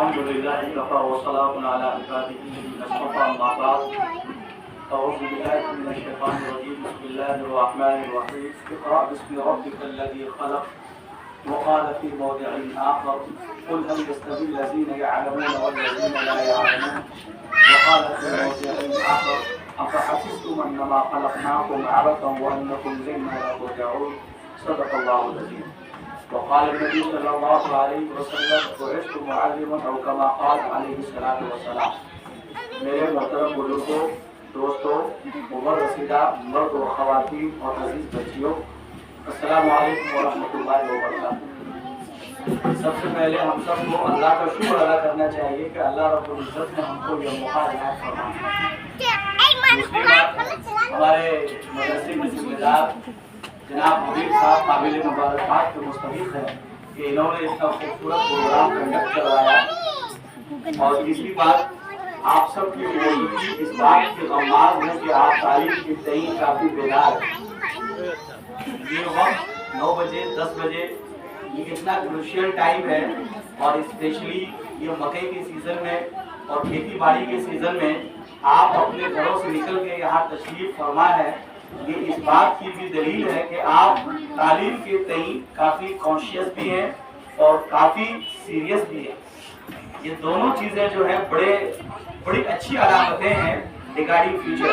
الحمد لله وكفى وسلام على عباده الذين اصطفى أما بعد أعوذ بالله من الشيطان الرجيم بسم الله الرحمن الرحيم اقرأ باسم ربك الذي خلق وقال في موضع آخر قل هل يستوي الذين يعلمون والذين لا يعلمون وقال في موضع آخر أفحسبتم أنما خلقناكم عبثا وأنكم إلينا لا ترجعون صدق الله العظيم وقال النبي صلى الله عليه وسلم بعثت معلما أو كما قال عليه الصلاة والسلام میرے محترم بزرگوں دوستوں عمر رسیدہ مرد و خواتین اور عزیز بچیوں السلام علیکم ورحمۃ اللہ وبرکاتہ۔ سب سے پہلے ہم سب کو اللہ کا شکر ادا کرنا چاہیے کہ اللہ رب العزت نے ہم کو یہ موقع عنایت فرمایا۔ دوسری بات ہمارے مدرسے کے ذمہ دار جناب حبیب صاحب قابل مبارکباد کے مستحق ہیں کہ انہوں نے اتنا خوبصورت پروگرام کنڈکٹ کروایا۔ اور تیسری بات آپ سب کی موجودگی اس بات کے غماز ہے کہ آپ تعلیم کے تئیں کافی بیدار ہیں۔ یہ وقت 9 بجے 10 بجے یہ اتنا کروشیل ٹائم ہے اور اسپیشلی یہ مکئی کے سیزن میں اور کھیتی باڑی کے سیزن میں آپ اپنے گھروں سے نکل کے یہاں تشریف فرما ہے۔ یہ اس بات کی بھی دلیل ہے کہ آپ تعلیم کے تئیں کافی کانشیس بھی ہیں اور کافی سیریس بھی ہیں۔ یہ دونوں چیزیں جو ہیں بڑی اچھی علامتیں ہیں ریگارڈنگ فیوچر۔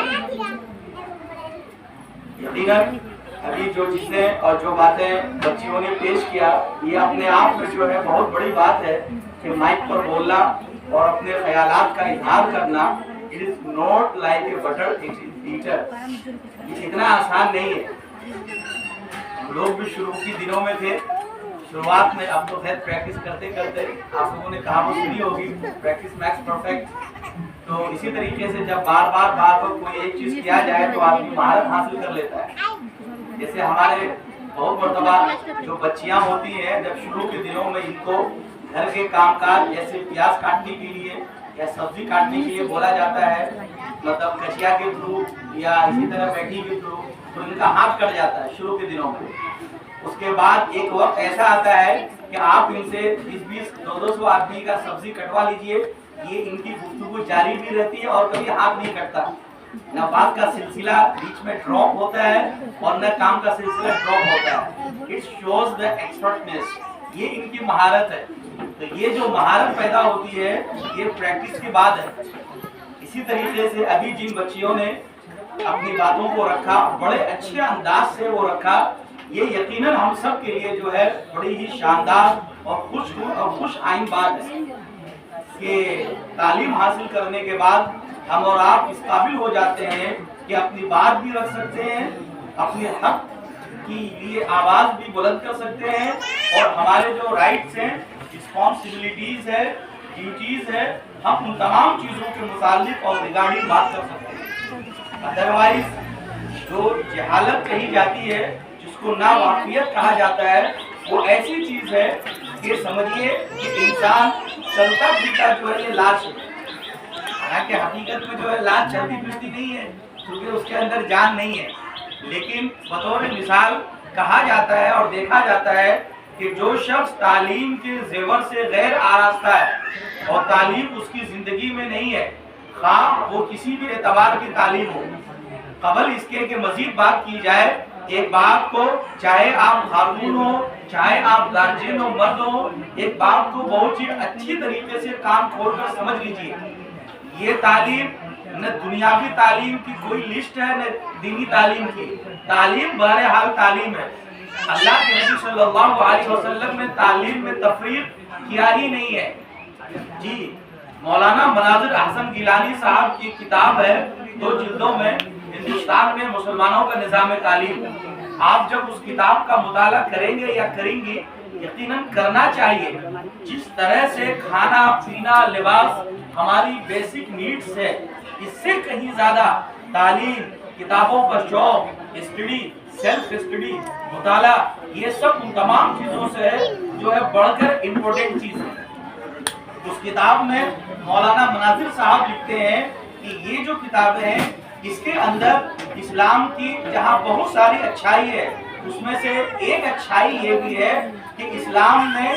یقیناً ابھی جو چیزیں اور جو باتیں بچیوں نے پیش کیا یہ اپنے آپ میں جو ہے بہت بڑی بات ہے کہ مائک پر بولنا اور اپنے خیالات کا اظہار کرنا it is not like a butter eater۔ یہ اتنا آسان نہیں ہے۔ ہم لوگ بھی شروع کی دنوں میں تھے، شروعات میں اب تو خیر پریکٹس کرتے کرتے آپ لوگوں نے کہا وہ سنی ہوگی پریکٹس میکس پرفیکٹ۔ تو اسی طریقے سے جب بار بار کوئی ایک چیز کیا جائے تو آدمی مہارت حاصل کر لیتا ہے۔ جیسے ہمارے بہت مرتبہ جو بچیاں ہوتی ہیں جب شروع کے دنوں میں ان کو گھر کے کام کاج جیسے پیاز کاٹنے کے لیے یا سبزی کاٹنے کے لیے بولا جاتا ہے، مطلب کچیا کے تھرو یا اسی طرح بیٹھی کے تھرو، تو ان کا ہاتھ کٹ جاتا ہے شروع کے دنوں میں۔ اس کے بعد ایک وقت ایسا آتا ہے کہ آپ ان سے 20 200 آدمی کا سبزی کٹوا لیجئے، یہ ان کی گفتگو جاری بھی رہتی ہے اور کبھی ہاتھ نہیں کٹتا، نہ بات کا سلسلہ بیچ میں ڈراپ ہوتا ہے اور نہ کام کا سلسلہ ڈراپ ہوتا ہے۔ اٹ شوز دا ایکسپرٹنیس، یہ ان کی مہارت ہے۔ تو یہ جو مہارت پیدا ہوتی ہے یہ پریکٹس کے بعد ہے۔ اسی طریقے سے ابھی جن بچیوں نے اپنی باتوں کو رکھا بڑے اچھے انداز سے وہ رکھا، یہ یقیناً ہم سب کے لیے جو ہے بڑی ہی شاندار اور خوش آئند بات ہے کہ تعلیم حاصل کرنے کے بعد ہم اور آپ اس قابل ہو جاتے ہیں کہ اپنی بات بھی رکھ سکتے ہیں، اپنے حق کی لیے آواز بھی بلند کر سکتے ہیں اور ہمارے جو رائٹس ہیں، رسپانسبلٹیز ہے، ڈیوٹیز ہے، ہم ان تمام چیزوں کے متعلق اور ریگارڈنگ بات کر سکتے ہیں۔ ادروائز جو جہالت کہی جاتی ہے، جس کو ناواقفیت کہا جاتا ہے، وہ ایسی چیز ہے کہ سمجھیے کہ انسان چلتا پھرتا جو ہے یہ لاش ہے، حالانکہ حقیقت میں جو ہے لاش چلتی پھرتی نہیں ہے کیونکہ اس کے اندر جان نہیں ہے، لیکن بطور مثال کہا جاتا ہے اور دیکھا جاتا ہے کہ جو شخص تعلیم کے زیور سے غیر آراستہ ہے اور تعلیم اس کی زندگی میں نہیں ہے، خواہ وہ کسی بھی اعتبار کی تعلیم ہو، قبل اس کے کہ مزید بات کی جائے، ایک بات کو چاہے آپ خاتون ہو چاہے آپ گارجین ہو مرد ہو، ایک بات کو بہت ہی اچھی طریقے سے کام کھول کر سمجھ لیجیے، یہ تعلیم نہ دنیاوی تعلیم کی کوئی لسٹ ہے نہ دینی تعلیم کی، تعلیم بہرحال تعلیم ہے۔ اللہ کے نبی صلی اللہ علیہ وسلم نے تعلیم میں تفریق کیا ہی نہیں ہے۔ جی مولانا مناظر احسن گیلانی صاحب کی کتاب ہے 2 جلدوں میں، ہندوستان میں مسلمانوں کا نظام تعلیم۔ آپ جب اس کتاب کا مطالعہ کریں گے یا کریں گی، یقیناً کرنا چاہیے، جس طرح سے کھانا پینا لباس ہماری بیسک نیڈز ہے، اس سے کہیں زیادہ تعلیم، کتابوں کا شوق، اسٹڈی، سیلف اسٹڈی، مطالعہ، یہ سب ان تمام چیزوں سے جو ہے بڑھ کر امپورٹنٹ چیز ہے۔ اس کتاب میں مولانا مناظر صاحب لکھتے ہیں کہ یہ جو کتابیں ہیں اس کے اندر اسلام کی جہاں بہت ساری اچھائی ہے، اس میں سے ایک اچھائی یہ بھی ہے کہ اسلام نے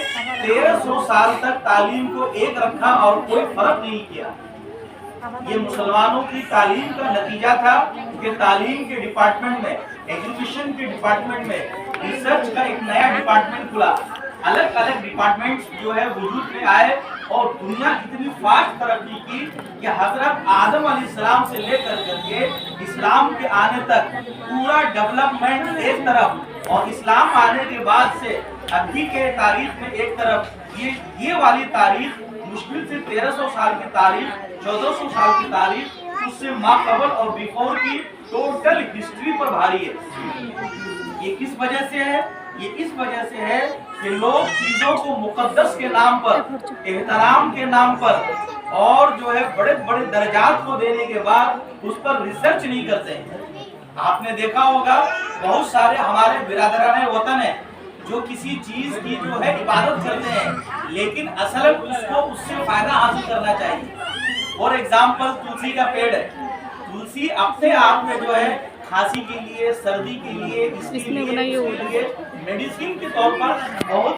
1300 سال تک تعلیم کو ایک رکھا اور کوئی فرق نہیں کیا. یہ مسلمانوں کی تعلیم کا نتیجہ تھا کہ تعلیم کے ڈپارٹمنٹ میں، ایجوکیشن کے ڈپارٹمنٹ میں ریسرچ کا ایک نیا ڈپارٹمنٹ کھلا. الگ الگ ڈپارٹمنٹس جو ہے وجود میں آئے اور دنیا اتنی فاسٹ ترقی کی کہ حضرت آدم علیہ السلام سے لے کر کے اسلام کے آنے تک پورا ڈیولپمنٹ ایک طرف، اور اسلام آنے کے بعد سے ابھی کے تاریخ میں ایک طرف. یہ والی تاریخ مشکل سے 1300 سال کی تاریخ، 1400 سال کی تاریخ، اس سے ما قبل اور بیفور کی ٹوٹل ہسٹری پر بھاری ہے. یہ کس وجہ سے ہے؟ یہ اس وجہ سے ہے کہ لوگ چیزوں کو مقدس کے نام پر، احترام کے نام پر، اور جو ہے بڑے بڑے درجات کو دینے کے بعد اس پر ریسرچ نہیں کرتے ہیں. آپ نے دیکھا ہوگا بہت سارے ہمارے برادران وطن ہیں جو کسی چیز کی جو ہے عبادت کرتے ہیں، لیکن اصل اس کو اس سے فائدہ حاصل کرنا چاہیے. فور ایگزامپل تلسی کا پیڑ ہے. تلسی اپنے آپ میں جو ہے کھانسی کے لیے، سردی کے لیے، اس کے لیے میڈیسن کے طور پر بہت